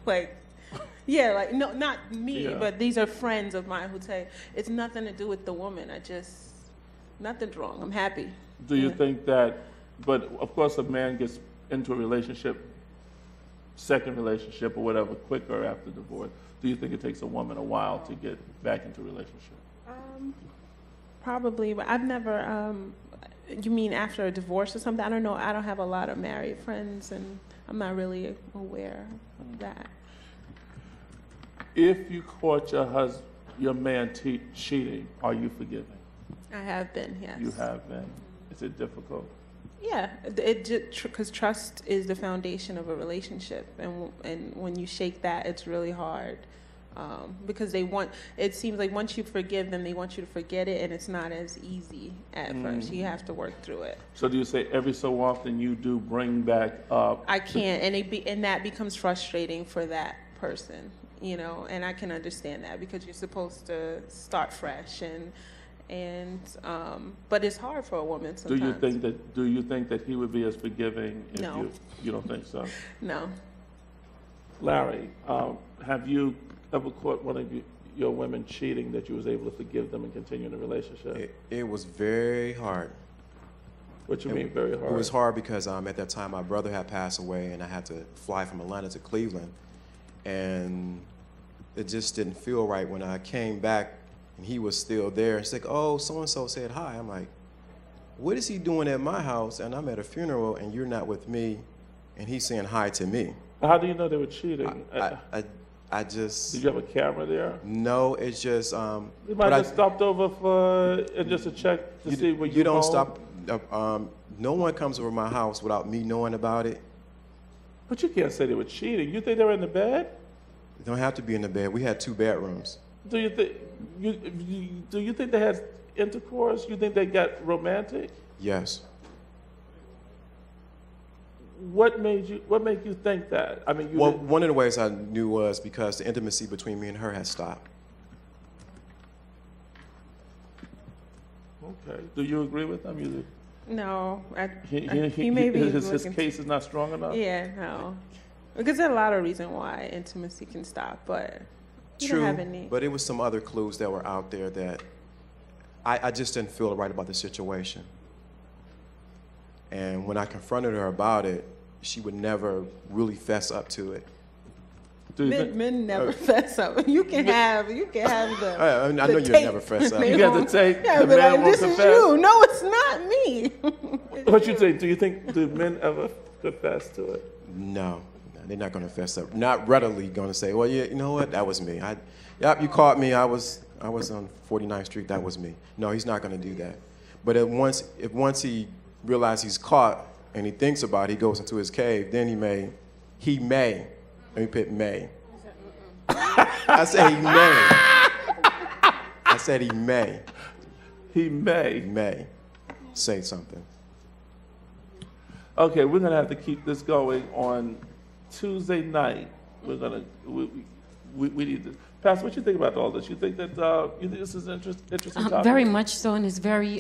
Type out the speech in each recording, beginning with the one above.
Like, yeah, like, no, not me, Yeah. but these are friends of mine who say, it's nothing to do with the woman. Nothing's wrong. I'm happy. Do you think that, but of course a man gets into a relationship, second relationship or whatever, quicker after divorce. Do you think it takes a woman a while to get back into a relationship? Probably, but I've never, you mean after a divorce or something? I don't know. I don't have a lot of married friends, and I'm not really aware of that. If you caught your man cheating, are you forgiving? I have been, yes. You have been. Is it difficult? Yeah, because trust is the foundation of a relationship, and when you shake that, it's really hard. Because it seems like once you forgive them, they want you to forget it, and it's not as easy at first. You have to work through it. So do you say every so often you do bring back up? I can't, and that becomes frustrating for that person, and I can understand that because you're supposed to start fresh, but it's hard for a woman sometimes. Do you think that he would be as forgiving if No. you don't think so? No. Larry, have you ever caught one of your women cheating that you was able to forgive them and continue in the relationship? It was very hard. What you mean very hard? It was hard because at that time my brother had passed away and I had to fly from Atlanta to Cleveland, and it just didn't feel right when I came back and he was still there. It's like, oh, so-and-so said hi. I'm like, what is he doing at my house and I'm at a funeral and you're not with me and he's saying hi to me? How do you know they were cheating? I just... Did you have a camera there? No, it's just... You might have stopped over just to check to see where you don't home? stop. No one comes over my house without me knowing about it. But you can't say they were cheating. You think they were in the bed? They don't have to be in the bed. We had 2 bedrooms. Do you think they had intercourse? You think they got romantic? Yes. What made you think that? I mean, one of the ways I knew was because the intimacy between me and her had stopped. Okay. Do you agree with him? No. He may be his case is not strong enough? Yeah, no. Because there's a lot of reasons why intimacy can stop, but you don't have any. But it was some other clues that were out there that I just didn't feel right about the situation. And when I confronted her about it, she would never really fess up to it. Men never fess up. You can have the. I know you never fess up. You got the tape. Yeah, the man this won't is confess. you. No, it's not me. What you think? Do men ever confess to it? No, they're not going to fess up. Not readily going to say, well, yeah, you know what? That was me. Yep, you caught me. I was on 49th Street. That was me. No, he's not going to do that. But if once he realizes he's caught and he thinks about it, he goes into his cave, then he may, let me put may. I said he may. I said he may. He may. He may say something. Okay, we're gonna have to keep this going on Tuesday night. We need to. Pastor, what you think about all this? You think that this is an interesting topic? Very much so, and it's very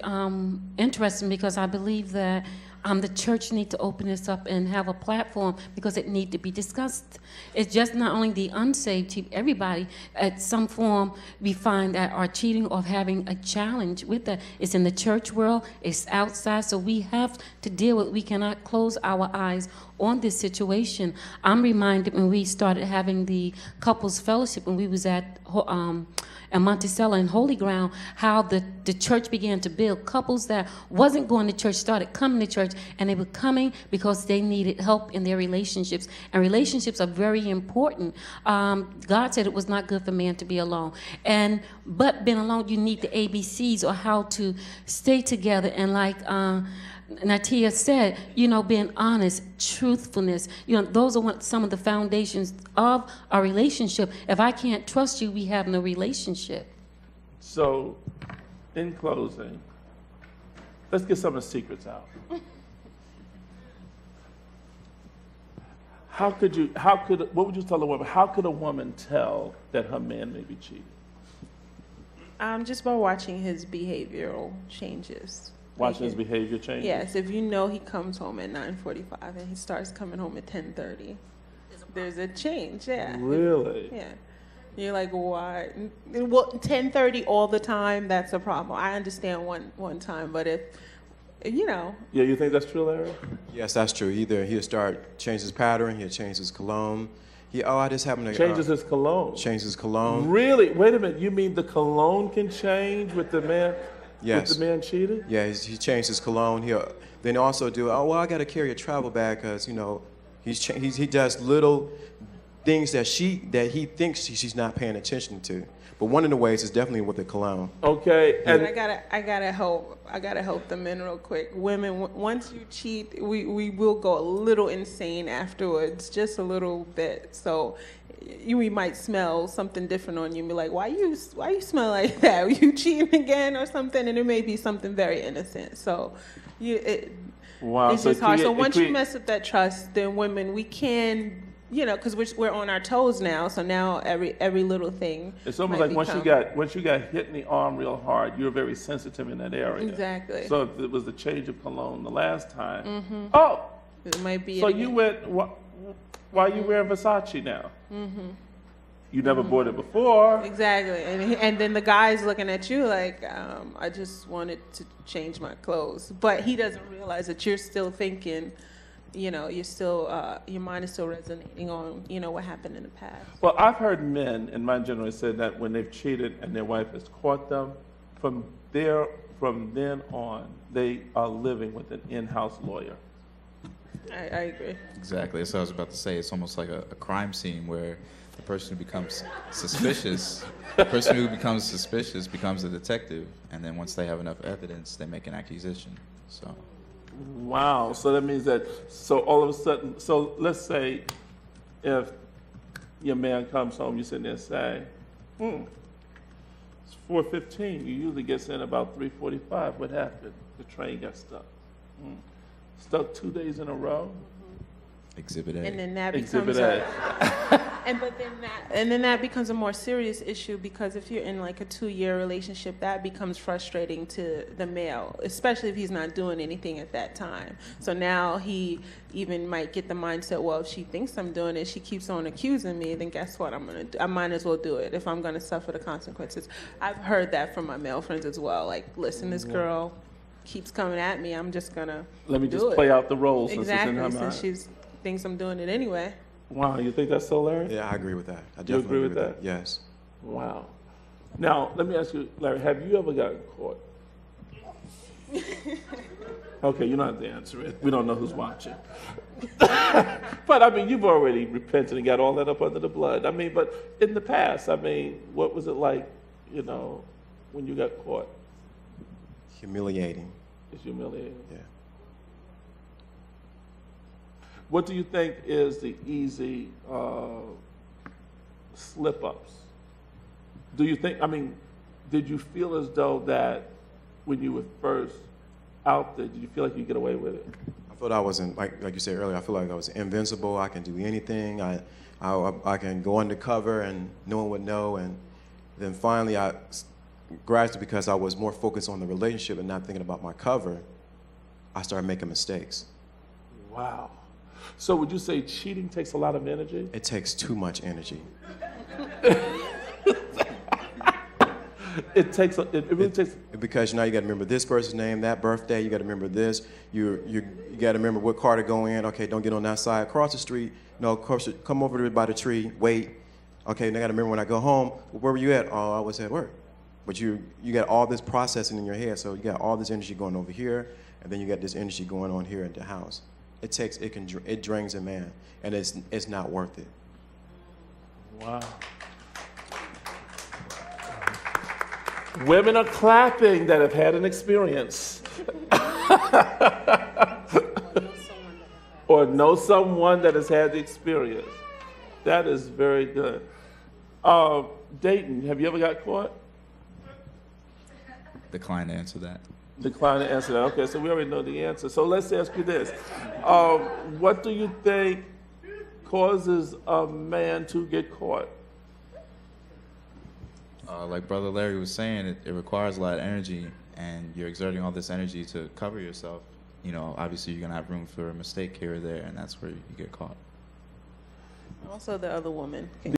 interesting because I believe that the church need to open this up and have a platform because it need to be discussed. It's just not only the unsaved, everybody at some form we find that are cheating or having a challenge with that. It's in the church world, it's outside, so we have to deal with it. We cannot close our eyes on this situation. I'm reminded when we started having the couples fellowship when we was at Monticello and Holy Ground, how the church began to build. Couples that wasn't going to church started coming to church, and they were coming because they needed help in their relationships. And relationships are very important. God said it was not good for man to be alone. But being alone, you need the ABCs or how to stay together. And like Natia said, being honest, truthfulness, those are some of the foundations of our relationship. If I can't trust you, we have no relationship. So, in closing, let's get some of the secrets out. What would you tell a woman? How could a woman tell that her man may be cheating? Just by watching his behavioral changes. Watching his behavior change? Yes, if you know he comes home at 9:45 and he starts coming home at 10:30, there's a change. Yeah. Really? Yeah. You're like, why? Well, 10:30 all the time, that's a problem. I understand one time, but if, you know. Yeah, you think that's true, Larry? Yes, that's true. Either he'll start change his pattern, he'll change his cologne. I just happened to Changes his cologne. change his cologne. Really? Wait a minute. You mean the cologne can change with the man? Yes. With the man cheated? Yeah, he changed his cologne. He'll then also do. Oh well, I got to carry a travel bag because he does little things that he thinks she's not paying attention to. But one of the ways is definitely with the cologne. Okay. And And I gotta help the men real quick. Women, once you cheat, we will go a little insane afterwards, just a little bit. So we might smell something different on you and be like, why you smell like that? Are you cheating again or something? And it may be something very innocent. So wow. it's just hard. So once you mess up that trust, then women, we can, because we're on our toes now. So now every little thing. It's almost like once you got hit in the arm real hard, you're very sensitive in that area. Exactly. So if it was the change of cologne the last time, Mm-hmm. oh, It might be. so you went. Why are you wearing Versace now? Mm-hmm. You never bought it before. Exactly, and then the guy's looking at you like, I just wanted to change my clothes, but he doesn't realize that you're still thinking. You're still, your mind is still resonating on, what happened in the past. Well, I've heard men in my generation say that when they've cheated and their wife has caught them, from then on, they are living with an in-house lawyer. I agree. Exactly. That's what I was about to say. It's almost like a crime scene where the person who becomes suspicious, becomes a detective, and then once they have enough evidence, they make an accusation. So. Wow. So that means that, so all of a sudden, so let's say if your man comes home, you sit there and say, it's 4:15. You usually get in about 3:45. What happened? The train got stuck. Stuck 2 days in a row. Exhibit A. And then that Exhibit becomes A. and then that becomes a more serious issue, because if you're in like a 2-year relationship, that becomes frustrating to the male, especially if he's not doing anything at that time. So now he even might get the mindset, well, if she thinks I'm doing it, she keeps on accusing me, then guess what I'm gonna do? I might as well do it if I'm gonna suffer the consequences. I've heard that from my male friends as well. Like, listen, this girl keeps coming at me, I'm just gonna Let me do just it. play out the roles Exactly, since it's in her mind. since she thinks I'm doing it anyway. Wow, you think that's so, Larry? Yeah, I agree with that. I You definitely agree with that? Yes. Wow. Now, let me ask you, Larry, have you ever gotten caught? Okay, you don't have to answer it. We don't know who's watching. But, I mean, you've already repented and got all that up under the blood. I mean, but in the past, I mean, what was it like, when you got caught? Humiliating. It's humiliating. Yeah. What do you think is the easy slip-ups? Do you think, did you feel as though that when you were first out there, did you feel like you could get away with it? I thought I wasn't, like you said earlier, I feel like I was invincible. I can do anything. I can go undercover and no one would know. And then finally, gradually, because I was more focused on the relationship and not thinking about my cover, I started making mistakes. Wow. So would you say cheating takes a lot of energy? It takes too much energy. It really takes. Because now you got to remember this person's name, that birthday. You got to remember this. You got to remember what car to go in. Okay, don't get on that side. Cross the street. No, come over there by the tree. Wait. Okay, now I got to remember when I go home. Where were you at? Oh, I was at work. But you got all this processing in your head. So you got all this energy going over here, and then you got this energy going on here at the house. It drains a man, and it's not worth it. Wow. Women are clapping that have had an experience. Or know someone that has had the experience. That is very good. Dayton, have you ever got caught? Decline to answer that. Decline to answer that. Okay, so we already know the answer. So let's ask you this. What do you think causes a man to get caught? Like Brother Larry was saying, it requires a lot of energy, and you're exerting all this energy to cover yourself. Obviously you're going to have room for a mistake here or there, and that's where you get caught. Also, the other woman.